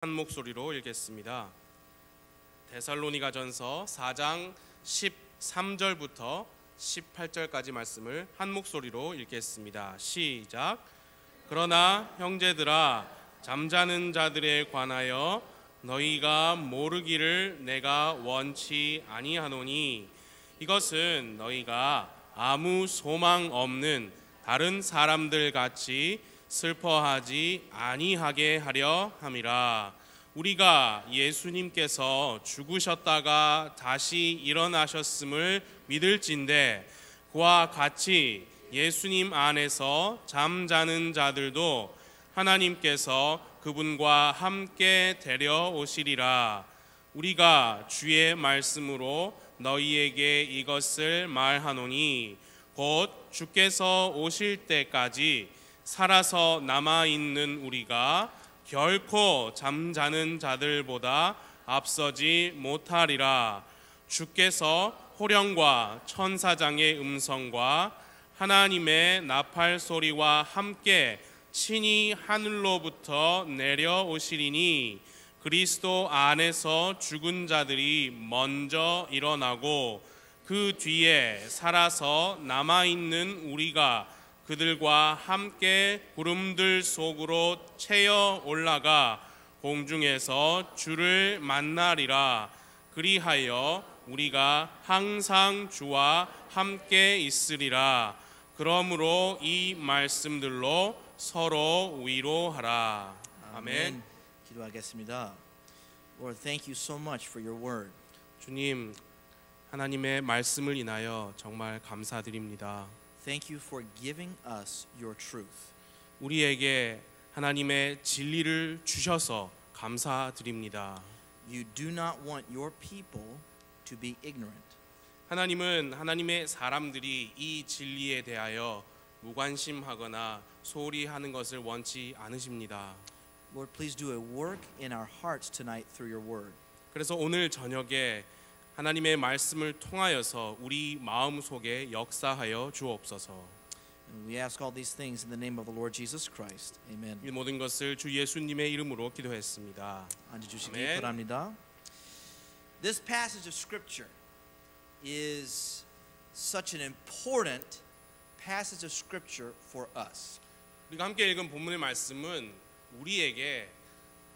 한 목소리로 읽겠습니다. 데살로니가전서 4장 13절부터 18절까지 말씀을 한 목소리로 읽겠습니다. 시작. 그러나 형제들아, 잠자는 자들에 관하여 너희가 모르기를 내가 원치 아니하노니, 이것은 너희가 아무 소망 없는 다른 사람들 같이 슬퍼하지 아니하게 하려 함이라. 우리가 예수님께서 죽으셨다가 다시 일어나셨음을 믿을진대, 그와 같이 예수님 안에서 잠자는 자들도 하나님께서 그분과 함께 데려오시리라. 우리가 주의 말씀으로 너희에게 이것을 말하노니, 곧 주께서 오실 때까지 살아서 남아있는 우리가 결코 잠자는 자들보다 앞서지 못하리라. 주께서 호령과 천사장의 음성과 하나님의 나팔 소리와 함께 친히 하늘로부터 내려오시리니, 그리스도 안에서 죽은 자들이 먼저 일어나고 그 뒤에 살아서 남아있는 우리가 그들과 함께 구름들 속으로 채어 올라가 공중에서 주를 만나리라. 그리하여 우리가 항상 주와 함께 있으리라. 그러므로 이 말씀들로 서로 위로하라. 아멘. 기도하겠습니다. Lord, thank you so much for your word. 주님, 하나님의 말씀을 인하여 정말 감사드립니다. Thank you for giving us your truth. 우리에게 하나님의 진리를 주셔서 감사드립니다. You do not want your people to be ignorant. 하나님은 하나님의 사람들이 이 진리에 대하여 무관심하거나 소홀히 하는 것을 원치 않으십니다. Lord, please do a work in our hearts tonight through your word. 그래서 오늘 저녁에 하나님의 말씀을 통하여서 우리 마음 속에 역사하여 주옵소서. And we ask all these things in the name of the Lord Jesus Christ. Amen. 이 모든 것을 주 예수님의 이름으로 기도했습니다. 앉아주시기 아멘. 바랍니다. This passage of scripture is such an important passage of scripture for us. 우리가 함께 읽은 본문의 말씀은 우리에게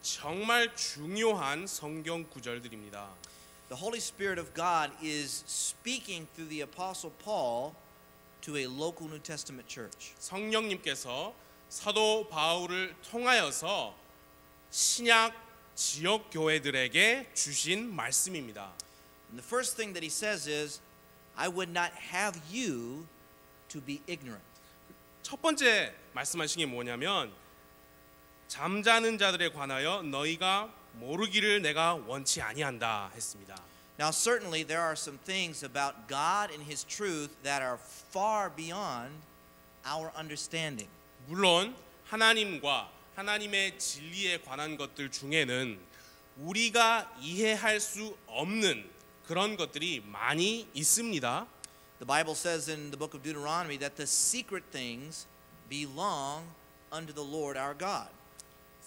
정말 중요한 성경 구절들입니다. The Holy Spirit of God is speaking through the Apostle Paul to a local New Testament church. 성령님께서 사도 바울을 통하여서 신약 지역 교회들에게 주신 말씀입니다. And the first thing that he says is, I would not have you to be ignorant. 첫 번째 말씀하신 게 뭐냐면, 잠자는 자들에 관하여 너희가 모르기를 내가 원치 아니한다 했습니다. Now certainly there are some things about God and his truth that are far beyond our understanding. 물론 하나님과 하나님의 진리에 관한 것들 중에는 우리가 이해할 수 없는 그런 것들이 많이 있습니다. The Bible says in the book of Deuteronomy that the secret things belong unto the Lord our God.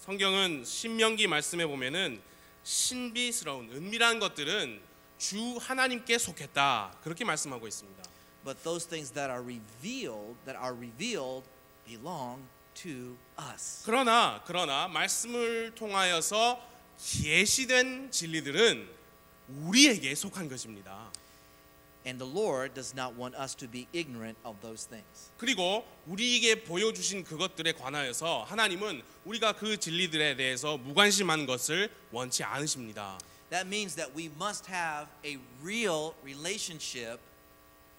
성경은 신명기 말씀에 보면은 신비스러운 은밀한 것들은 주 하나님께 속했다, 그렇게 말씀하고 있습니다. But those things that are revealed belong to us. 그러나 말씀을 통하여서 계시된 진리들은 우리에게 속한 것입니다. And the Lord does not want us to be ignorant of those things. 그리고 우리에게 보여주신 그것들에 관하여서 하나님은 우리가 그 진리들에 대해서 무관심한 것을 원치 않으십니다. That means that we must have a real relationship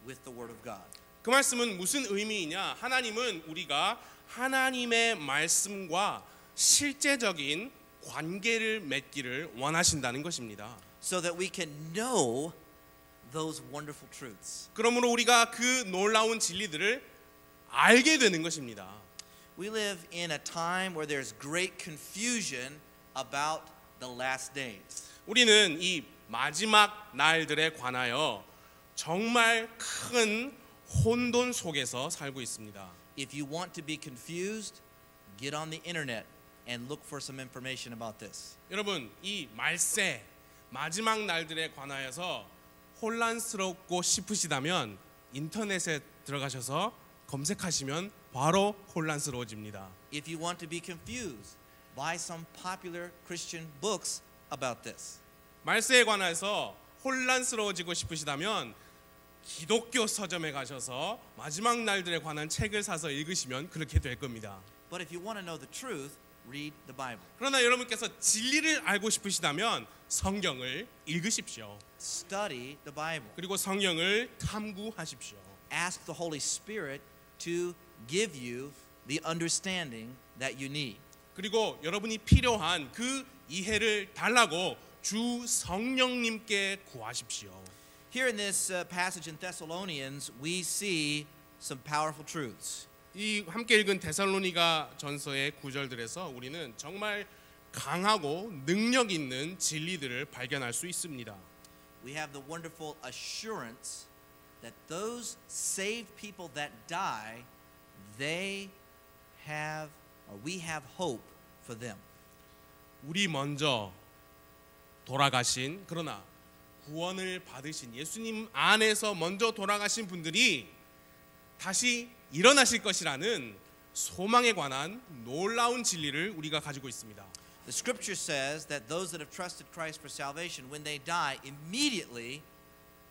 with the Word of God. 그 말씀은 무슨 의미이냐? 하나님은 우리가 하나님의 말씀과 실제적인 관계를 맺기를 원하신다는 것입니다. So that we can know those wonderful truths. 그러므로 우리가 그 놀라운 진리들을 알게 되는 것입니다. We live in a time where there's great confusion about the last days. 우리는 이 마지막 날들에 관하여 정말 큰 혼돈 속에서 살고 있습니다. If you want to be confused, get on the internet and look for some information about this. 여러분, 이 말세 마지막 날들에 관하여서 혼란스럽고 싶으시다면 인터넷에 들어가셔서 검색하시면 바로 혼란스러워집니다. If you want to be confused, buy some popular Christian books about this. 말세에 관해서 혼란스러워지고 싶으시다면 기독교 서점에 가셔서 마지막 날들에 관한 책을 사서 읽으시면 그렇게 될 겁니다. But if you want to know the truth, read the Bible. 그러나 여러분께서 진리를 알고 싶으시다면 성경을 읽으십시오. Study the Bible. 그리고 성경을 탐구하십시오. Ask the Holy Spirit to give you the understanding that you need. 그리고 여러분이 필요한 그 이해를 달라고 주 성령님께 구하십시오. Here in this passage in Thessalonians, we see some powerful truths. 이 함께 읽은 데살로니가 전서의 구절들에서 우리는 정말 강하고 능력 있는 진리들을 발견할 수 있습니다. We have the wonderful assurance that those saved people that die, we have hope for them. 우리 먼저 돌아가신 그러나 구원을 받으신 예수님 안에서 먼저 돌아가신 분들이 다시 일어나실 것이라는 소망에 관한 놀라운 진리를 우리가 가지고 있습니다. The scripture says that those that have trusted Christ for salvation, when they die, immediately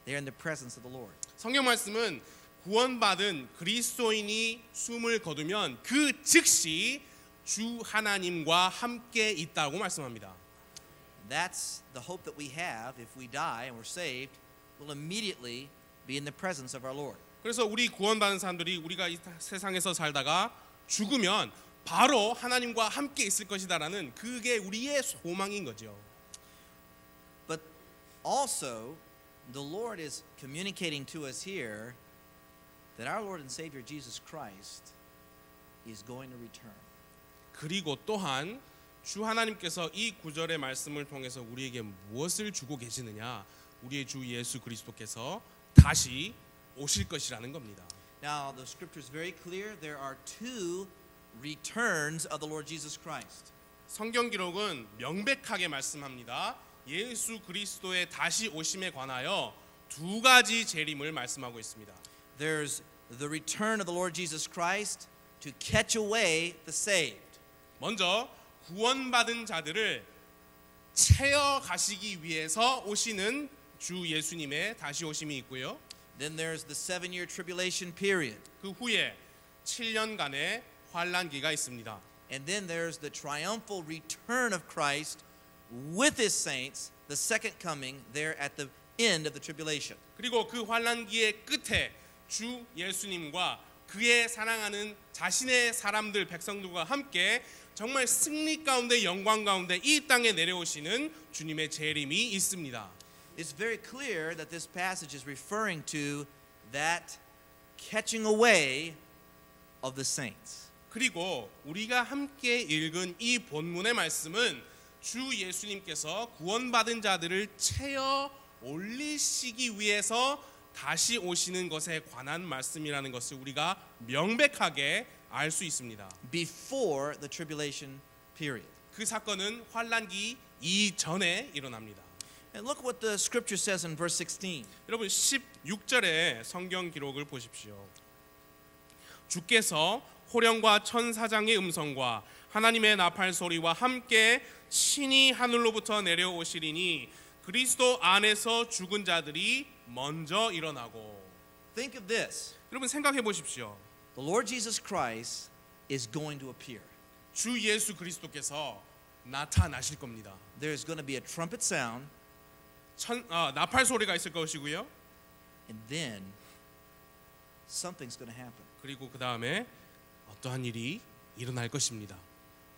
they're in the presence of the Lord. 성경 말씀은 구원받은 그리스도인이 숨을 거두면 그 즉시 주 하나님과 함께 있다고 말씀합니다. That's the hope that we have. If we die and we're saved, we'll immediately be in the presence of our Lord. 그래서 우리 구원받은 사람들이 우리가 이 세상에서 살다가 죽으면 바로 하나님과 함께 있을 것이다라는 그게 우리의 소망인 거죠. But also, the Lord is communicating to us here that our Lord and Savior Jesus Christ is going to return. 그리고 또한 주 하나님께서 이 구절의 말씀을 통해서 우리에게 무엇을 주고 계시느냐? 우리의 주 예수 그리스도께서 다시 오실 것이라는 겁니다. Now, the scripture is very clear. There are two returns of the Lord Jesus Christ. 성경 기록은 명백하게 말씀합니다. 예수 그리스도의 다시 오심에 관하여 두 가지 재림을 말씀하고 있습니다. There's the return of the Lord Jesus Christ to catch away the saved. 먼저 구원받은 자들을 채워 가시기 위해서 오시는 주 예수님의 다시 오심이 있고요. Then there's the 7-year tribulation period. 그 후에 7년간의 환란기가 있습니다. And then there's the triumphal return of Christ with his saints, the second coming there at the end of the tribulation. 그리고 그 환란기의 끝에 주 예수님과 그의 사랑하는 자신의 사람들 백성들과 함께 정말 승리 가운데 영광 가운데 이 땅에 내려오시는 주님의 재림이 있습니다. It's very clear that this passage is referring to that catching away of the saints. 그리고 우리가 함께 읽은 이 본문의 말씀은 주 예수님께서 구원받은 자들을 채워 올리시기 위해서 다시 오시는 것에 관한 말씀이라는 것을 우리가 명백하게 알 수 있습니다. Before the tribulation period. 그 사건은 환란기 이전에 일어납니다. And look what the scripture says in verse 16. 여러분 16절의 성경 기록을 보십시오. 주께서 호령과 천사장의 음성과 하나님의 나팔 소리와 함께 친히 하늘로부터 내려오시리니 그리스도 안에서 죽은 자들이 먼저 일어나고. Think of this. 여러분 생각해 보십시오. The Lord Jesus Christ is going to appear. 주 예수 그리스도께서 나타나실 겁니다. There's going to be a trumpet sound, 나팔 소리가 있을 것이고요. and then something's going to happen. 그리고 그 다음에 어떠한 일이 일어날 것입니다.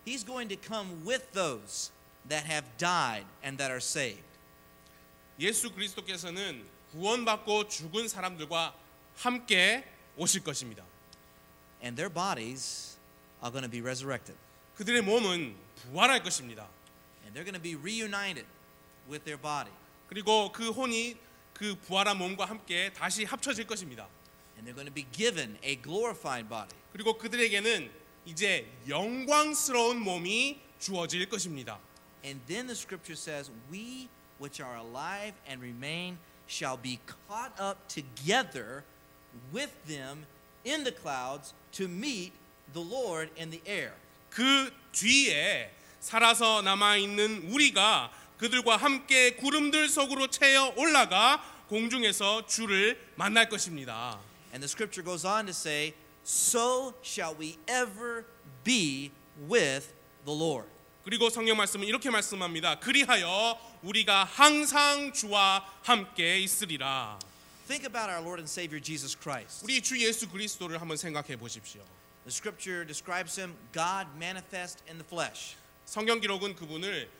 He's going to come with those that have died and that are saved. 예수 그리스도께서는 구원받고 죽은 사람들과 함께 오실 것입니다. And their bodies are going to be resurrected. 그들의 몸은 부활할 것입니다. And they're going to be reunited with their body. 그리고 그 혼이 그 부활한 몸과 함께 다시 합쳐질 것입니다. And they're going to be given a glorified body. 그리고 그들에게는 이제 영광스러운 몸이 주어질 것입니다. And then the scripture says, we which are alive and remain shall be caught up together with them in the clouds to meet the Lord in the air. 그 뒤에 살아서 남아 있는 우리가 그들과 함께 구름들 속으로 채어 올라가 공중에서 주를 만날 것입니다. And the scripture goes on to say, so shall we ever be with the Lord. 그리고 성경 말씀은 이렇게 말씀합니다. 그리하여 우리가 항상 주와 함께 있으리라. Think about our Lord and Savior Jesus Christ. 우리 주 예수 그리스도를 한번 생각해 보십시오. The scripture describes him God manifest in the flesh. 성경 기록은 그분을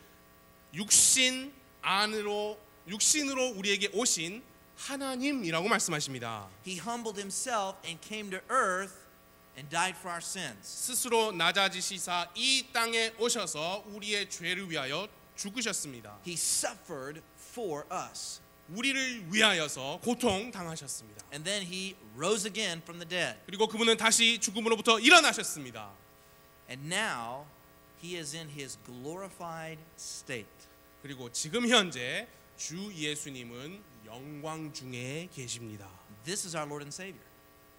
육신으로 우리에게 오신 하나님이라고 말씀하십니다. He humbled himself and came to earth and died for our sins. 스스로 낮아지시사 이 땅에 오셔서 우리의 죄를 위하여 죽으셨습니다. He suffered for us. 우리를 위하여서 고통 당하셨습니다. And then he rose again from the dead. 그리고 그분은 다시 죽음으로부터 일어나셨습니다. And now he is in his glorified state. 그리고 지금 현재 주 예수님은 영광 중에 계십니다. This is our Lord and Savior.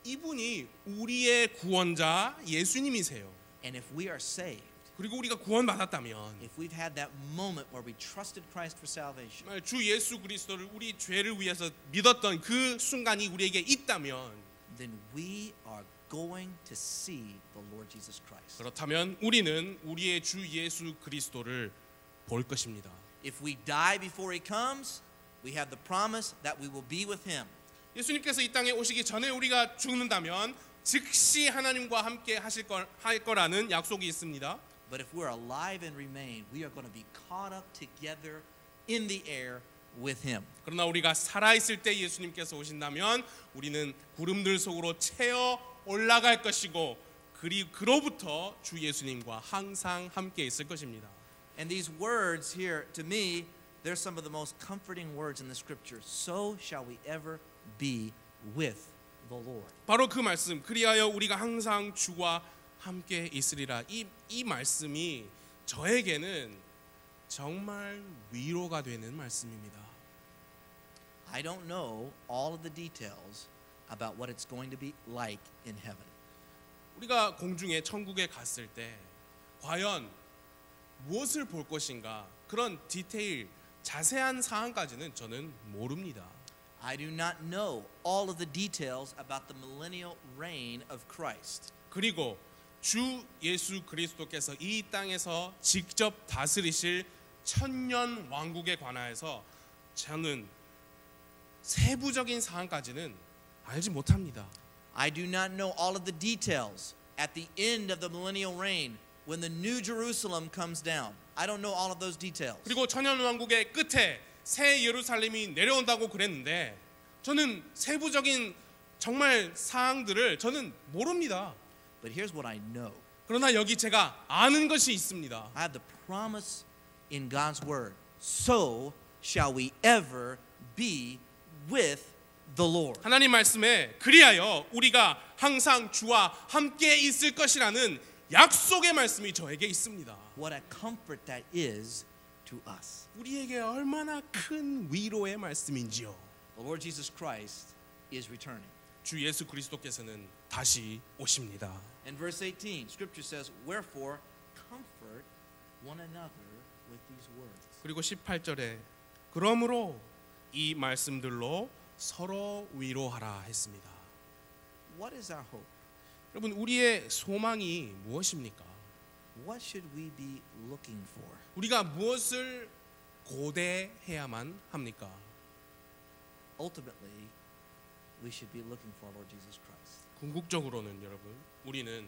이분이 우리의 구원자 예수님이세요. And if we are saved, 그리고 우리가 구원받았다면 if we've had that moment where we trusted Christ for salvation, 정말 주 예수 그리스도를 우리 죄를 위해서 믿었던 그 순간이 우리에게 있다면 then we are going to see the Lord Jesus Christ. 그렇다면 우리는 우리의 주 예수 그리스도를 볼 것입니다. If we die before he comes, we have the promise that we will be with him. 예수님께서 이 땅에 오시기 전에 우리가 죽는다면 즉시 하나님과 함께 할 거라는 약속이 있습니다. But if we're alive and remain, we are going to be caught up together in the air with him. 그러나 우리가 살아 있을 때 예수님께서 오신다면 우리는 구름들 속으로 채어 올라갈 것이고 그로부터 주 예수님과 항상 함께 있을 것입니다. And these words here, to me, they're some of the most comforting words in the scripture. So shall we ever be with the Lord. 바로 그 말씀, 그리하여 우리가 항상 주와 함께 있으리라. 이 말씀이 저에게는 정말 위로가 되는 말씀입니다. I don't know all of the details about what it's going to be like in heaven. 우리가 공중에 천국에 갔을 때 과연 무엇을 볼 것인가 그런 디테일 자세한 사항까지는 저는 모릅니다. I do not know all of the details about the millennial reign of Christ. 그리고 주 예수 그리스도께서 이 땅에서 직접 다스리실 천년 왕국에 관하여서 저는 세부적인 사항까지는 알지 못합니다. I do not know all of the details at the end of the millennial reign when the new Jerusalem comes down. I don't know all of those details. 그리고 천년 왕국의 끝에 새 예루살렘이 내려온다고 그랬는데 저는 세부적인 정말 사항들을 저는 모릅니다. But here's what I know. 그러나 여기 제가 아는 것이 있습니다. I have the promise in God's word. So shall we ever be with the Lord. 하나님 말씀에 그리하여 우리가 항상 주와 함께 있을 것이라는 약속의 말씀이 저에게 있습니다. What a comfort that is to us. 우리에게 얼마나 큰 위로의 말씀인지요. The Lord Jesus Christ is returning. 주 예수 그리스도께서는 다시 오십니다. In verse 18, Scripture says, "Wherefore comfort one another with these words." 그리고 18절에 그러므로 이 말씀들로 서로 위로하라 했습니다. What is our hope? 여러분 우리의 소망이 무엇입니까? What should we be looking for? 우리가 무엇을 고대해야만 합니까? Ultimately, we should be looking for our Lord Jesus Christ. 궁극적으로는 여러분 우리는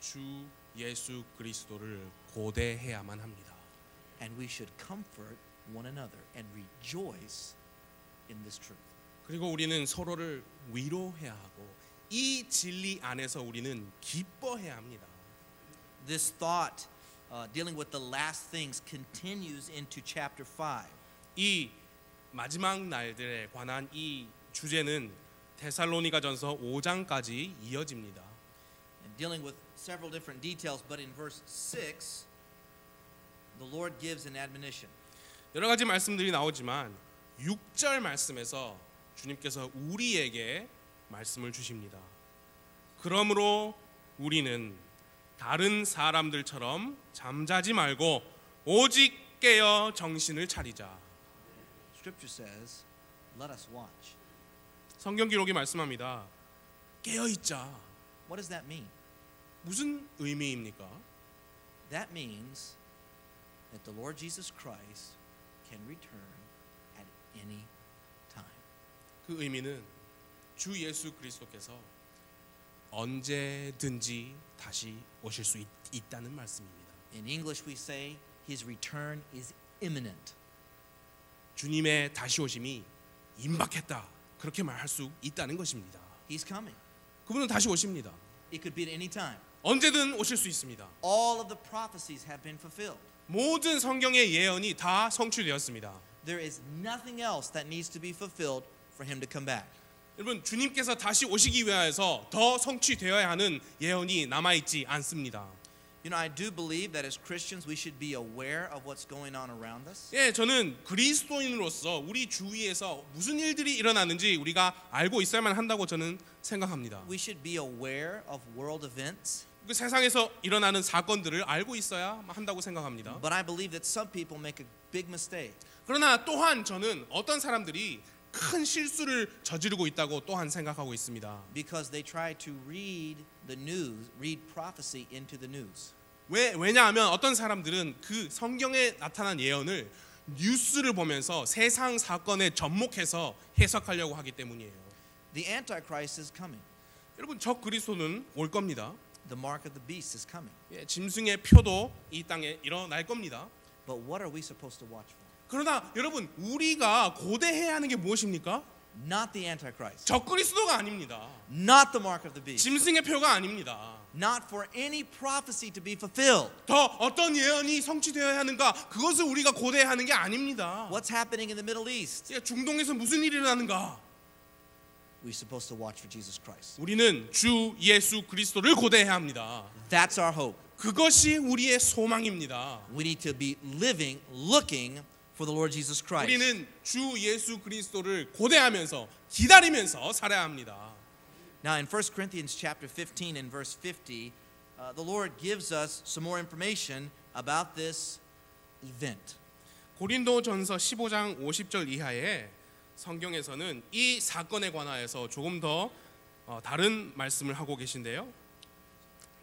주 예수 그리스도를 고대해야만 합니다. And we should comfort one another and rejoice in this truth. 그리고 우리는 서로를 위로해야 하고 이 진리 안에서 우리는 기뻐해야 합니다. This thought dealing with the last things continues into chapter 5. 이 마지막 날들에 관한 이 주제는 데살로니가전서 5장까지 이어집니다. And dealing with several different details, but in verse 6, the Lord gives an admonition. 여러 가지 말씀들이 나오지만 6절 말씀에서 주님께서 우리에게 말씀을 주십니다. 그러므로 우리는 다른 사람들처럼 잠자지 말고 오직 깨어 정신을 차리자. Scripture says, let us watch. 성경 기록이 말씀합니다. 깨어 있자. What does that mean? 무슨 의미입니까? That means that the Lord Jesus Christ can return at any time. 그 의미는 주 예수 그리스도께서 언제든지 다시 오실 수 있다는 말씀입니다. In English we say his return is imminent. 주님의 다시 오심이 임박했다. 그렇게 말할 수 있다는 것입니다. He's coming. 그분은 다시 오십니다. It could be at any time. 언제든 오실 수 있습니다. All of the prophecies have been fulfilled. 모든 성경의 예언이 다 성취되었습니다. There is nothing else that needs to be fulfilled for him to come back. 여러분, 주님께서 다시 오시기 위하여서 더 성취되어야 하는 예언이 남아있지 않습니다. You know, I do believe that as Christians we should be aware of what's going on around us. 예, 저는 그리스도인으로서 우리 주위에서 무슨 일들이 일어나는지 우리가 알고 있어야만 한다고 저는 생각합니다. We should be aware of world events. 그 세상에서 일어나는 사건들을 알고 있어야 한다고 생각합니다. But I believe that some people make a big mistake. 그러나 또한 저는 어떤 사람들이 큰 실수를 저지르고 있다고 또한 생각하고 있습니다. Because they try to read the news, read prophecy into the news. 왜냐하면 어떤 사람들은 그 성경에 나타난 예언을 뉴스를 보면서 세상 사건에 접목해서 해석하려고 하기 때문이에요. The Antichrist is coming. 여러분, 적 그리스도는 올 겁니다. The mark of the beast is coming. 예, 짐승의 표도 이 땅에 일어날 겁니다. But what are we supposed to watch for? 그러나 여러분, 우리가 고대해야 하는 게 무엇입니까? Not the Antichrist. 적 그리스도가 아닙니다. Not the mark of the beast. 짐승의 표가 아닙니다. Not for any prophecy to be fulfilled. 더 어떤 예언이 성취되어야 하는가, 그것을 우리가 고대해야 하는 게 아닙니다. What's happening in the Middle East? 예, 중동에서 무슨 일이 일어나는가? We're supposed to watch for Jesus Christ. 우리는 주 예수 그리스도를 고대해야 합니다. That's our hope. 그것이 우리의 소망입니다. We need to be living, looking for the Lord Jesus Christ. 우리는 주 예수 그리스도를 고대하면서 기다리면서 살아야 합니다. Now in 1 Corinthians chapter 15 and verse 50, the Lord gives us some more information about this event. 고린도전서 15장 50절 이하에 성경에서는 이 사건에 관하여서 조금 더 다른 말씀을 하고 계신데요.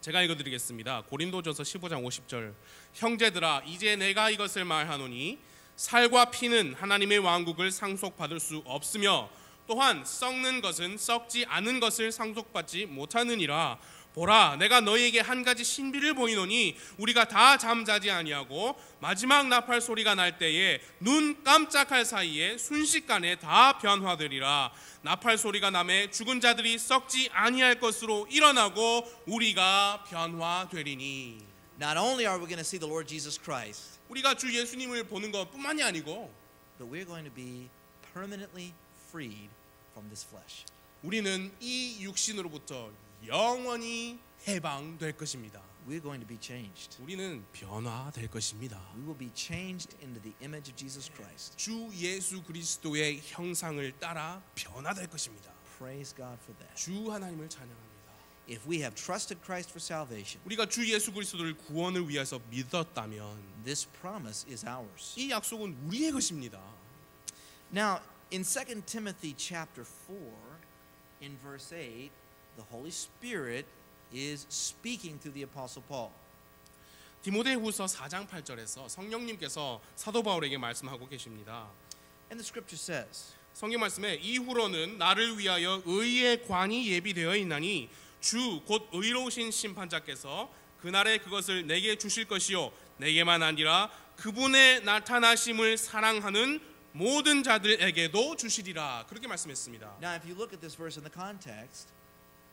제가 읽어드리겠습니다. 고린도전서 15장 50절. 형제들아, 이제 내가 이것을 말하노니 살과 피는 하나님의 왕국을 상속받을 수 없으며 또한 썩는 것은 썩지 않은 것을 상속받지 못하느니라. 보라, 내가 너희에게 한 가지 신비를 보이노니 우리가 다 잠자지 아니하고 마지막 나팔 소리가 날 때에 눈 깜짝할 사이에 순식간에 다 변화되리라. 나팔 소리가 나매 죽은 자들이 썩지 아니할 것으로 일어나고 우리가 변화되리니. Not only are we going to see the Lord Jesus Christ, 우리가 주 예수님을 보는 것뿐만이 아니고 but we're going to be permanently freed from this flesh. 우리는 이 육신으로부터 영원히 해방될 것입니다. We're going to be changed. 우리는 변화될 것입니다. We will be changed into the image of Jesus Christ. 주 예수 그리스도의 형상을 따라 변화될 것입니다. Praise God for that. 주 하나님을 찬양합니다. If we have trusted Christ for salvation, 우리가 주 예수 그리스도를 구원을 위해서 믿었다면 this promise is ours. 이 약속은 우리의 것입니다. Now, in 2 Timothy chapter 4, in verse 8, the Holy Spirit is speaking through the Apostle Paul. 디모데후서 4장 8절에서 성령님께서 사도 바울에게 말씀하고 계십니다. And the scripture says, 성경 말씀에 이후로는 나를 위하여 의의 관이 예비되어 있나니 주 곧 의로우신 심판자께서 그날에 그것을 내게 주실 것이요 내게만 아니라 그분의 나타나심을 사랑하는 모든 자들에게도 주시리라. 그렇게 말씀했습니다. Now, if you look at this verse in the context,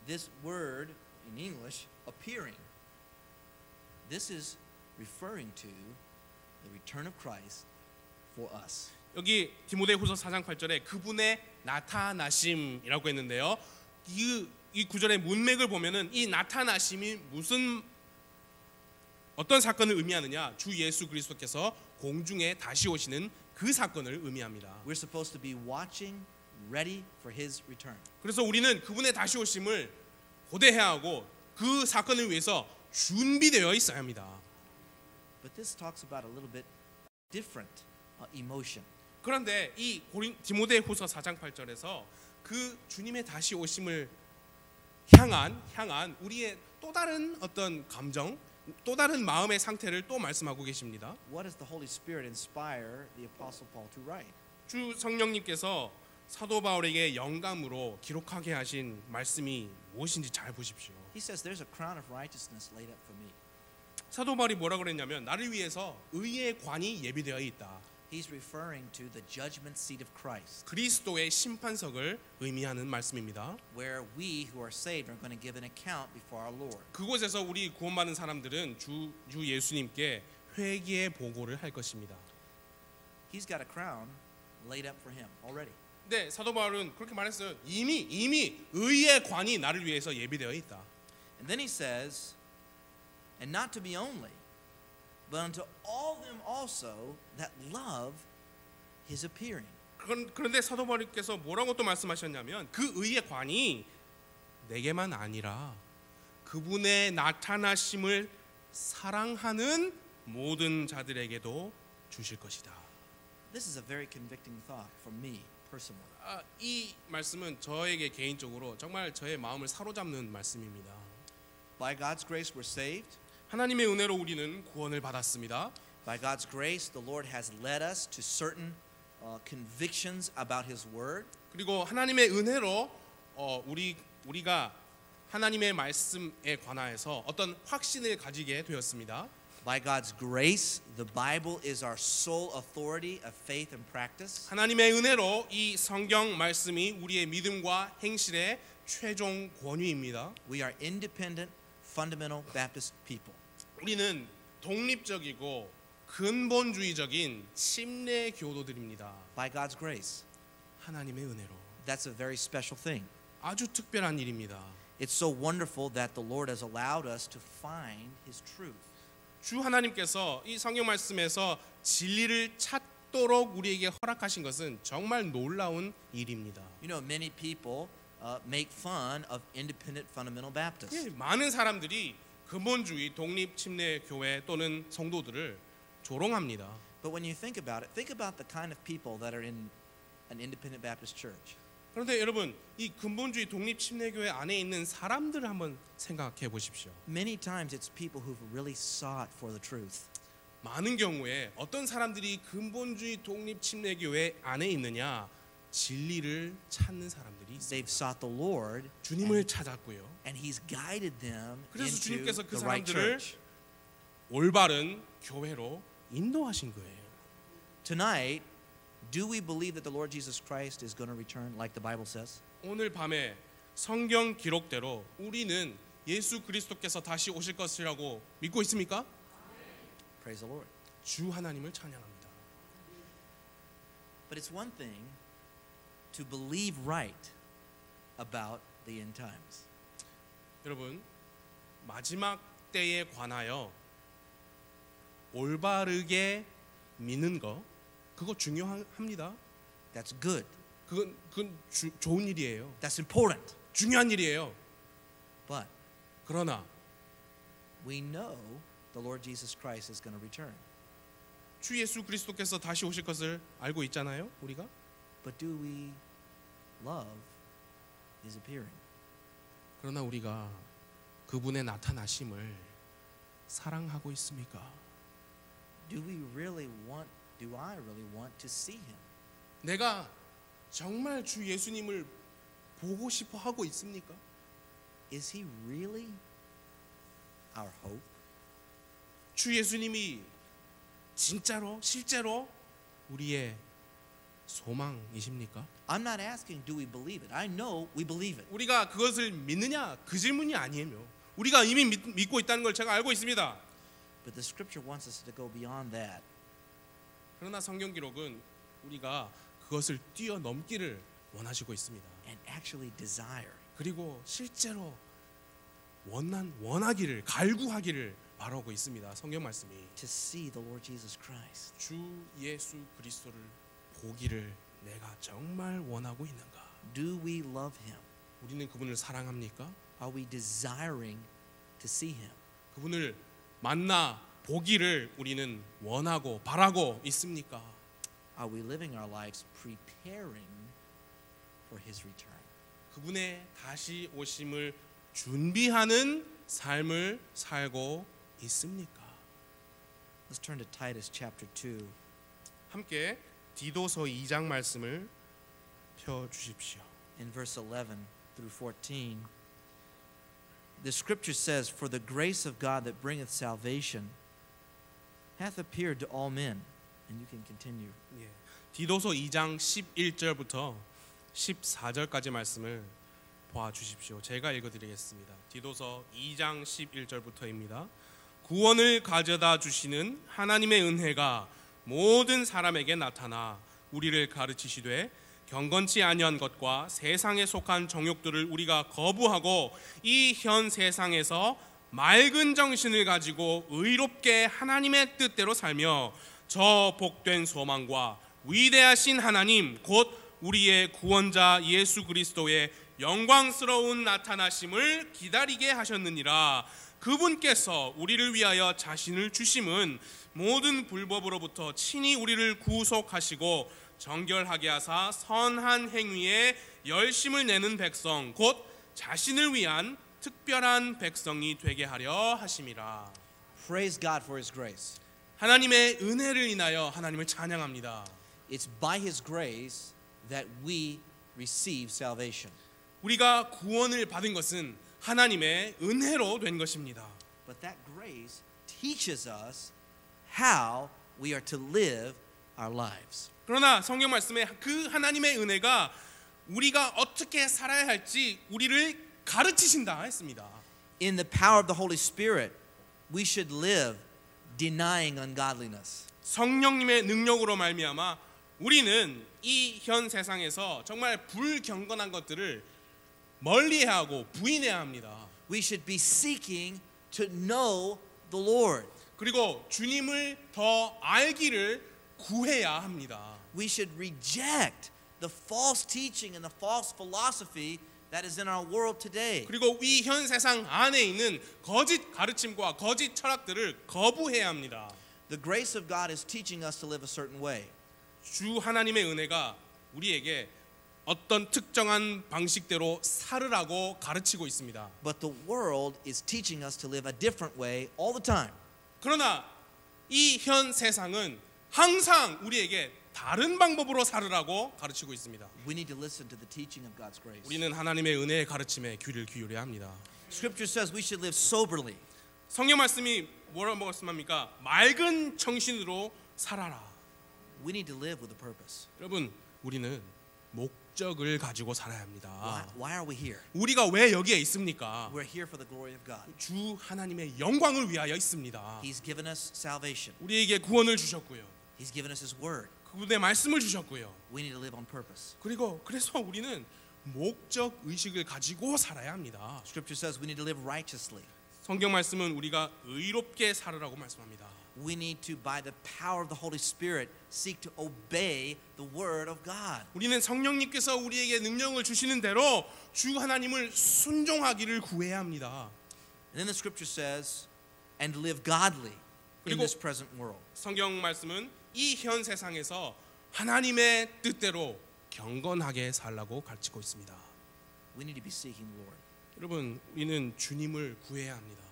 this word in English, appearing, this is referring to the return of Christ for us. 여기 디모데후서 4장 8절에 그분의 나타나심이라고 했는데요. 이 구절의 문맥을 보면은 이 나타나심이 무슨 어떤 사건을 의미하느냐? 주 예수 그리스도께서 공중에 다시 오시는 그 사건을 의미합니다. We're supposed to be watching, ready for his return. 그래서 우리는 그분의 다시 오심을 고대해야 하고 그 사건을 위해서 준비되어 있어야 합니다. But this talks about a little bit different emotion. 그런데 이 디모데후서 4장 8절에서 그 주님의 다시 오심을 향한 우리의 또 다른 어떤 감정, 또 다른 마음의 상태를 또 말씀하고 계십니다. What does the Holy Spirit inspire the Apostle Paul to write? 주 성령님께서 사도 바울에게 영감으로 기록하게 하신 말씀이 무엇인지 잘 보십시오. He says there's a crown of righteousness laid up for me. 사도 바울이 뭐라 그랬냐면 나를 위해서 의의 관이 예비되어 있다. He's referring to the judgment seat of Christ, 그리스도의 심판석을 의미하는 말씀입니다. where we who are saved are going to give an account before our Lord. 그곳에서 우리 구원받은 사람들은 주 예수님께 회개의 보고를 할 것입니다. He's got a crown laid up for him already. 네, 사도 바울은 그렇게 말했어요. 이미 의의 관이 나를 위해서 예비되어 있다. And then he says, and not to me only, but unto all them also that love his appearing. 그런데 사도 바울께서 뭐라고 또 말씀하셨냐면 그 의의 관이 내게만 아니라 그분의 나타나심을 사랑하는 모든 자들에게도 주실 것이다. This is a very convicting thought for me personally. 이 말씀은 저에게 개인적으로 정말 저의 마음을 사로잡는 말씀입니다. By God's grace we're saved. 하나님의 은혜로 우리는 구원을 받았습니다. By God's grace the Lord has led us to certain convictions about his word. 그리고 하나님의 은혜로 우리가 하나님의 말씀에 관하여서 어떤 확신을 가지게 되었습니다. By God's grace, the Bible is our sole authority of faith and practice. 하나님의 은혜로 이 성경 말씀이 우리의 믿음과 행실의 최종 권위입니다. We are independent, fundamental Baptist people. 우리는 독립적이고 근본주의적인 침례 교도들입니다. By God's grace. 하나님의 은혜로. That's a very special thing. 아주 특별한 일입니다. It's so wonderful that the Lord has allowed us to find his truth. 주 하나님께서 이 성경 말씀에서 진리를 찾도록 우리에게 허락하신 것은 정말 놀라운 일입니다. You know, many people make fun of independent fundamental Baptists. 많은 사람들이 근본주의 독립 침례 교회 또는 성도들을 조롱합니다. But when you think about the kind of people that are in an independent Baptist church. 그런데 여러분, 이 근본주의 독립 침례 교회 안에 있는 사람들을 한번 생각해 보십시오. Many times it's people who've really sought for the truth. 많은 경우에 어떤 사람들이 근본주의 독립 침례 교회 안에 있느냐? 진리를 찾는 사람들이 있습니다. They've sought the Lord 주님을 찾았고요. and he's guided them 그래서 into 주님께서 그 the right 사람들을 church. 올바른 교회로 인도하신 거예요. Tonight, do we believe that the Lord Jesus Christ is going to return like the Bible says? 오늘 밤에 성경 기록대로 우리는 예수 그리스도께서 다시 오실 것이라고 믿고 있습니까? Praise the Lord. 주 하나님을 찬양합니다. But it's one thing to believe right about the end times. 여러분, 마지막 때에 관하여 올바르게 믿는 거 그거 중요합니다. That's good. 그건 좋은 일이에요. That's important. 중요한 일이에요. But 그러나 we know the Lord Jesus Christ is going to return. 주 예수 그리스도께서 다시 오실 것을 알고 있잖아요, 우리가. But do we love his appearing? 그러나 우리가 그분의 나타나심을 사랑하고 있습니까? Do I really want to see him? 내가 정말 주 예수님을 보고 싶어 하고 있습니까? Is he really our hope? 주 예수님이 진짜로 실제로 우리의 소망이십니까? I'm not asking do we believe it. I know we believe it. 우리가 그것을 믿느냐 그 질문이 아니에요. 우리가 이미 믿고 있다는 걸 제가 알고 있습니다. But the scripture wants us to go beyond that. 그러나 성경 기록은 우리가 그것을 뛰어넘기를 원하시고 있습니다. And actually desire. 그리고 실제로 원하기를 갈구하기를 바라고 있습니다. 성경 말씀이 to see the Lord Jesus Christ. 주 예수 그리스도를 보기를 내가 정말 원하고 있는가? Do we love him? 우리는 그분을 사랑합니까? Are we desiring to see him? 그분을 만나 보기를 우리는 원하고 바라고 있습니까? Are we living our lives preparing for his return? 그분의 다시 오심을 준비하는 삶을 살고 있습니까? Let's turn to Titus chapter 2. 함께 디도서 2장 말씀을 펴 주십시오. In verse 11 through 14, the scripture says, "For the grace of God that bringeth salvation hath appeared to all men." And you can continue. 예. 디도서 2장 11절부터 14절까지 말씀을 봐 주십시오. 제가 읽어 드리겠습니다. 디도서 2장 11절부터입니다. 구원을 가져다 주시는 하나님의 은혜가 모든 사람에게 나타나 우리를 가르치시되 경건치 아니한 것과 세상에 속한 정욕들을 우리가 거부하고 이 현 세상에서 맑은 정신을 가지고 의롭게 하나님의 뜻대로 살며 저 복된 소망과 위대하신 하나님 곧 우리의 구원자 예수 그리스도의 영광스러운 나타나심을 기다리게 하셨느니라. 그분께서 우리를 위하여 자신을 주심은 모든 불법으로부터 친히 우리를 구속하시고 정결하게 하사 선한 행위에 열심을 내는 백성 곧 자신을 위한 특별한 백성이 되게 하려 하심이라. Praise God for his grace. 하나님의 은혜를 인하여 하나님을 찬양합니다. It's by his grace that we receive salvation. 우리가 구원을 받은 것은 하나님의 은혜로 된 것입니다. But that grace teaches us how we are to live our lives. 그러나 성경 말씀에 그 하나님의 은혜가 우리가 어떻게 살아야 할지 우리를 가르치신다 했습니다. In the power of the Holy Spirit, we should live denying ungodliness. 성령님의 능력으로 말미암아 우리는 이 현 세상에서 정말 불경건한 것들을 멀리해야 하고 부인해야 합니다. We should be seeking to know the Lord. 그리고 주님을 더 알기를 구해야 합니다. We should reject the false teaching and the false philosophy that is in our world today. 그리고 이 현 세상 안에 있는 거짓 가르침과 거짓 철학들을 거부해야 합니다. The grace of God is teaching us to live a certain way. 주 하나님의 은혜가 우리에게 어떤 특정한 방식대로 살으라고 가르치고 있습니다. But the world is teaching us to live a different way all the time. 그러나 이 현 세상은 항상 우리에게 다른 방법으로 살으라고 가르치고 있습니다. We need to listen to the teaching of God's grace. 우리는 하나님의 은혜의 가르침에 귀를 기울여야 합니다. Scripture says we should live soberly. 성경 말씀이 뭐라고 말씀합니까? 맑은 정신으로 살아라. We need to live with a purpose. 여러분, 우리는 목적을 가지고 살아야 합니다. Why are we here? 우리가 왜 여기에 있습니까? We're here for the glory of God. 주 하나님의 영광을 위하여 있습니다. He's given us salvation. 우리에게 구원을 주셨고요. He's given us His Word. 그분의 말씀을 주셨고요. We need to live on purpose. 그래서 우리는 목적 의식을 가지고 살아야 합니다. Scripture says we need to live righteously. 성경 말씀은 우리가 의롭게 살으라고 말씀합니다. We need to, by the power of the Holy Spirit, seek to obey the Word of God. 우리는 성령님께서 우리에게 능력을 주시는 대로 주 하나님을 순종하기를 구해야 합니다. And then the Scripture says, and live godly in 그리고 this present world. 성경 말씀은 이 현 세상에서 하나님의 뜻대로 경건하게 살라고 가르치고 있습니다. We need to be seeking the Lord. 여러분, 우리는 주님을 구해야 합니다.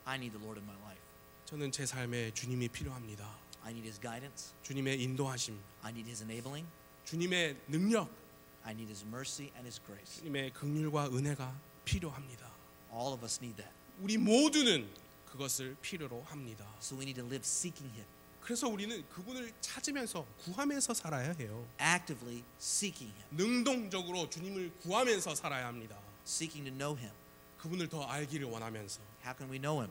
I need the Lord in my life. 저는 제 삶에 주님이 필요합니다. I need His guidance. 주님의 인도하심, I need His enabling. 주님의 능력, I need His mercy and His grace. 주님의 긍휼과 은혜가 필요합니다. All of us need that. 우리 모두는 그것을 필요로 합니다. So we need to live seeking Him, 그래서 우리는 그분을 찾으면서 구하면서 살아야 해요. actively seeking Him, 능동적으로 주님을 구하면서 살아야 합니다. seeking to know Him. 그분을 더 알기를 원하면서. How can we know Him?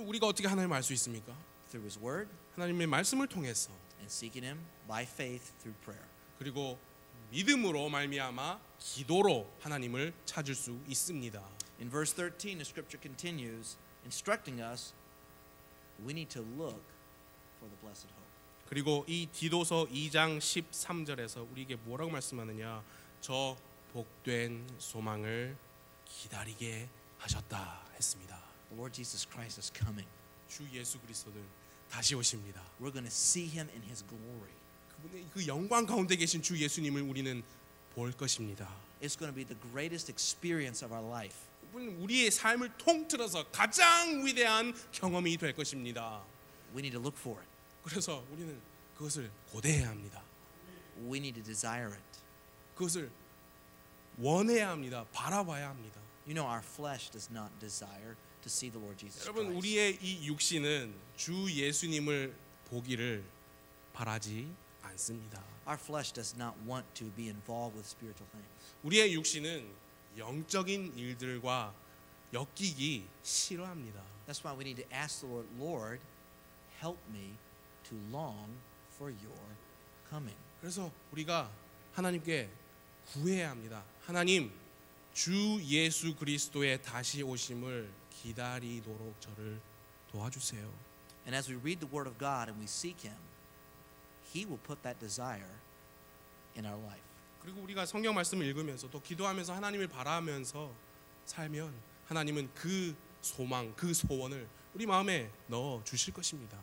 우리가 어떻게 하나님을 알 수 있습니까? Through His Word 하나님의 말씀을 통해서, and seeking Him by faith through prayer. 그리고 믿음으로 말미암아 기도로 하나님을 찾을 수 있습니다. In verse 13, the Scripture continues, instructing us we need to look for the blessed hope. 그리고 이 디도서 2장 13절에서 우리에게 뭐라고 말씀하느냐? 저 복된 소망을 기다리게 하셨다 했습니다. The Lord Jesus Christ is coming. 주 예수 그리스도는 다시 오십니다. We're going to see him in his glory. 그분의 그 영광 가운데 계신 주 예수님을 우리는 볼 것입니다. It's going to be the greatest experience of our life. 그분은 우리의 삶을 통틀어서 가장 위대한 경험이 될 것입니다. We need to look for it. 그래서 우리는 그것을 고대해야 합니다. We need to desire it. 그것을 원해야 합니다. 바라봐야 합니다. You know, our flesh does not desire to see the Lord Jesus 여러분, Christ. 우리의 이 육신은 주 예수님을 보기를 바라지 않습니다. Our flesh does not want to be involved with spiritual things. 우리의 육신은 영적인 일들과 엮이기 싫어합니다. That's why we need to ask the Lord, Lord, help me to long for your coming. 그래서 우리가 하나님께 구해야 합니다. 하나님, 주 예수 그리스도의 다시 오심을 기다리도록 저를 도와주세요. And as we read the Word of God and we seek Him, He will put that desire in our life. 그리고 우리가 성경 말씀을 읽으면서 또 기도하면서 하나님을 바라면서 살면 하나님은 그 소망, 그 소원을 우리 마음에 넣어 주실 것입니다.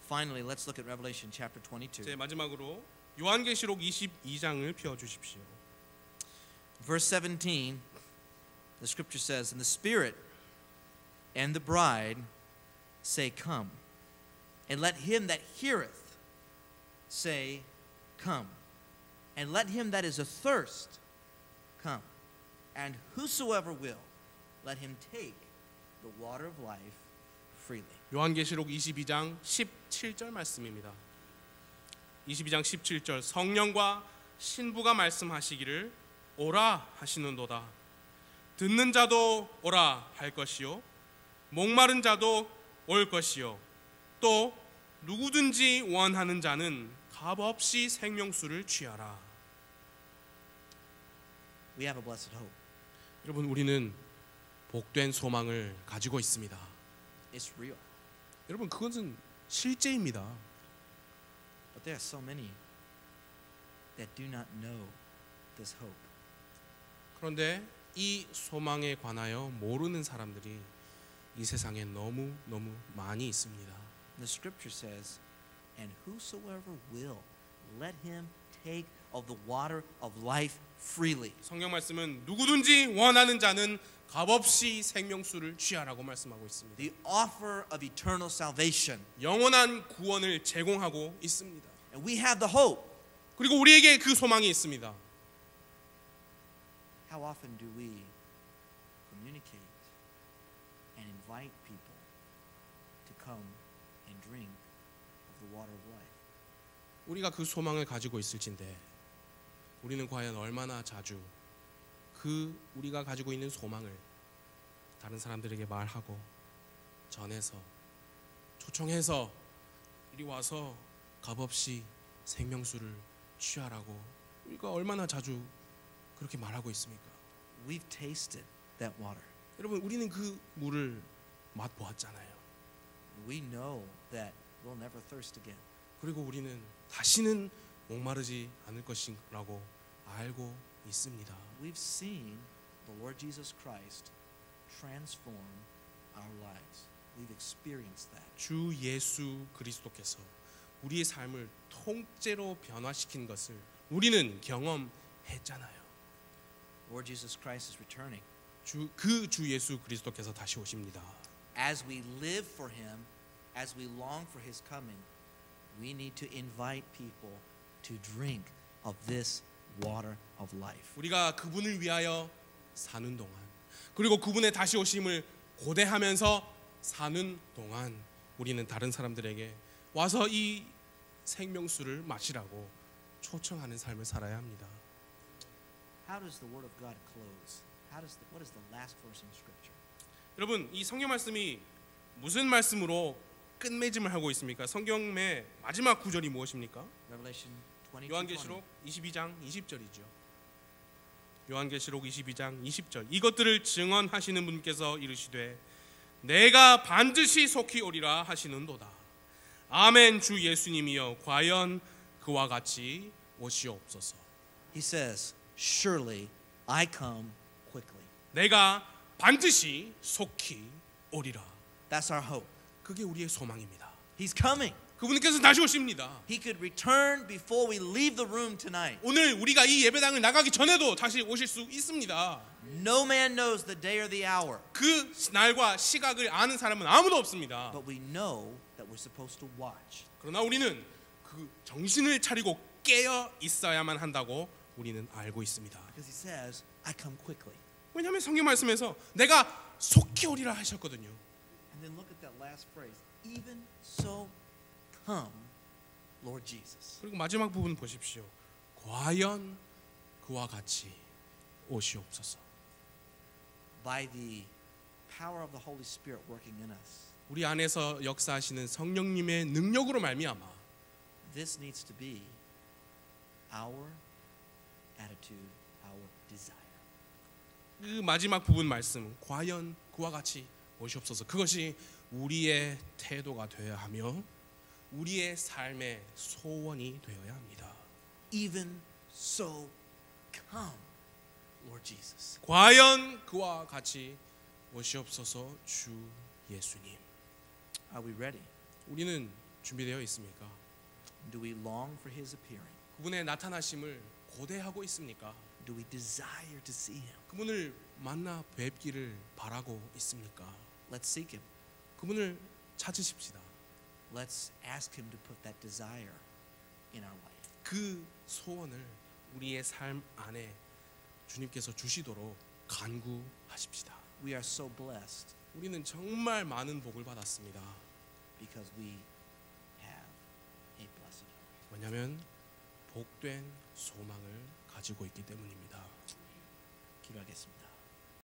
Finally, let's look at Revelation chapter 22. 이제 마지막으로 요한계시록 22장을 펴 주십시오. Verse 17, the scripture says, And the Spirit and the bride say, Come. And let him that heareth say, Come. And let him that is athirst come. And whosoever will, let him take the water of life freely. 요한계시록 22장 17절 말씀입니다. 22장 17절 성령과 신부가 말씀하시기를 오라 하시는도다. 듣는 자도 오라 할 것이요 목마른 자도 올 것이요 또 누구든지 원하는 자는 값없이 생명수를 취하라. We have a blessed hope. 여러분, 우리는 복된 소망을 가지고 있습니다. It's real. 여러분, 그것은 실제입니다. But there are so many that do not know this hope. 그런데 이 소망에 관하여 모르는 사람들이 이 세상에 너무 많이 있습니다. The scripture says, And whosoever will, let him take of the water of life freely. 성경 말씀은 누구든지 원하는 자는 값없이 생명수를 취하라고 말씀하고 있습니다. The offer of eternal salvation. 영원한 구원을 제공하고 있습니다. And we have the hope. 그리고 우리에게 그 소망이 있습니다. How often do we communicate and invite people to come and drink of the water of life? 우리가 그 소망을 가지고 있을진데 우리는 과연 얼마나 자주 그 우리가 가지고 있는 소망을 다른 사람들에게 말하고 전해서 초청해서 이리 와서 값없이 생명수를 취하라고 우리가 얼마나 자주 그렇게 말하고 있습니까? We've tasted that water. 여러분, 우리는 그 물을 맛보았잖아요. We know that we'll never thirst again. 그리고 우리는 다시는 목마르지 않을 것이라고 알고 있습니다. We've seen the Lord Jesus Christ transform our lives. We've experienced that. 주 예수 그리스도께서 우리의 삶을 통째로 변화시킨 것을 우리는 경험했잖아요. Lord Jesus Christ is returning. 주 예수 그리스도께서 다시 오십니다. As we live for Him, as we long for His coming, we need to invite people to drink of this water of life. 우리가 그분을 위하여 사는 동안 그리고 그분의 다시 오심을 고대하면서 사는 동안 우리는 다른 사람들에게 와서 이 생명수를 마시라고 초청하는 삶을 살아야 합니다. How does the Word of God close? What is the last verse in Scripture? 여러분, 이 성경 말씀이 무슨 말씀으로 끝맺음을 하고 있습니까? 성경의 마지막 구절이 무엇입니까? Revelation 22:20. 요한계시록 22장 20절이죠. 요한계시록 22장 20절. 이것들을 증언하시는 분께서 이르시되 내가 반드시 속히 오리라 하시는도다. 아멘. 주 예수님이여 과연 그와 같이 오시옵소서. He says, surely I come quickly. 내가 반드시 속히 오리라. That's our hope. 그게 우리의 소망입니다. He's coming. 그분께서 다시 오십니다. He could return before we leave the room tonight. 오늘 우리가 이 예배당을 나가기 전에도 다시 오실 수 있습니다. No man knows the day or the hour, 그 날과 시각을 아는 사람은 아무도 없습니다. but we know that we're supposed to watch. 그러나 우리는 그 정신을 차리고 깨어 있어야만 한다고 우리는 알고 있습니다. Because he says, I come quickly. 왜냐하면 성경 말씀에서 내가 속히 오리라 하셨거든요. And then look at that last phrase. Even so come, Lord Jesus. 그리고 마지막 부분 보십시오. 과연 그와 같이 오시옵소서. By the power of the Holy Spirit working in us, 우리 안에서 역사하시는 성령님의 능력으로 말미암아 this needs to be our attitude, our desire. 그 마지막 부분 말씀 과연 그와 같이 오시옵소서. 그것이 우리의 태도가 되어야 하며 우리의 삶의 소원이 되어야 합니다. Even so come, Lord Jesus. 과연 그와 같이 오시옵소서. 주 예수님. Are we ready? 우리는 준비되어 있습니까? Do we long for his appearing? 그분의 나타나심을 고대하고 있습니까? Do we desire to see him? 그분을 만나 뵙기를 바라고 있습니까? Let's seek him. 그분을 찾으십시다. Let's ask him to put that desire in our life. 그 소원을 우리의 삶 안에 주님께서 주시도록 간구하십시다. We are so blessed 우리는 정말 많은 복을 받았습니다. because we have a blessed hope. 왜냐하면 복된 소망을 가지고 있기 때문입니다. 기도하겠습니다.